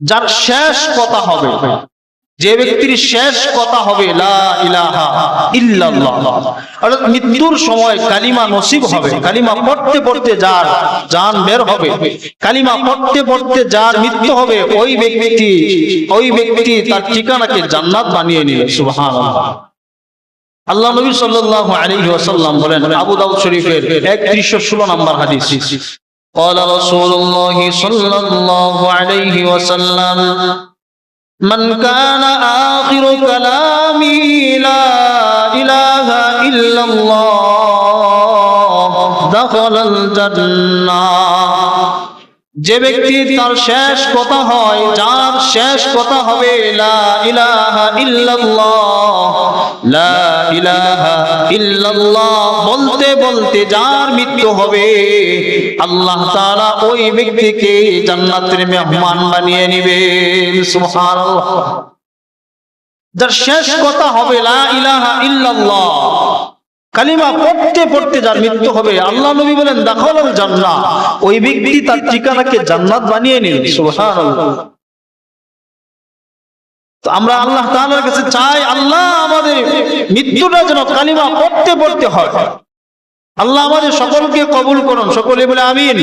যার শেষ কথা হবে, যে ব্যক্তির শেষ কথা হবে লা ইলাহা ইল্লাল্লাহ, অর্থাৎ মৃত্যুর সময় কালিমা নসিব হবে, কালিমা পড়তে পড়তে যার জান বের হবে, কালিমা পড়তে পড়তে যার মৃত্যু হবে, ওই ব্যক্তি তার ঠিকানাকে জান্নাত বানিয়ে নিল। সুবহানাল্লাহ। আল্লাহ নবী সাল্লাল্লাহু আলাইহি ওয়াসাল্লাম বলেন, আবু দাউদ শরীফের 1316 নম্বর হাদিস, قال رسول الله صلى الله عليه وسلم من كان آخر كلامه لا إله إلا الله دخل الجنة। যে ব্যক্তি তার শেষ কথা হয়, যার শেষ কথা হবে লা ইলাহা ইল্লাল্লাহ, লা ইলাহা ইল্লাল্লাহ বলতে বলতে যার মৃত্যু হবে, আল্লাহ তাআলা ওই ব্যক্তিকে জান্নাতের মেহমান বানিয়ে নেবেন। সুবহানাল্লাহ। যার শেষ কথা হবে লা ইলাহা ইল্লাল্লাহ, কালিমা পড়তে পড়তে যার মৃত্যু হবে, আল্লাহ নবী বলেন দাখালাল জান্নাহ, ওই ব্যক্তি তার ঠিকানাকে জান্নাত বানিয়ে নিল। সুবহানাল্লাহ। তো আমরা আল্লাহ তাআলার কাছে চাই, আল্লাহ আমাদের মৃত্যুটা যেন কালিমা পড়তে পড়তে হয়। আল্লাহ আমাদের সকলকে কবুল করুন, সকলে বলে আমিন।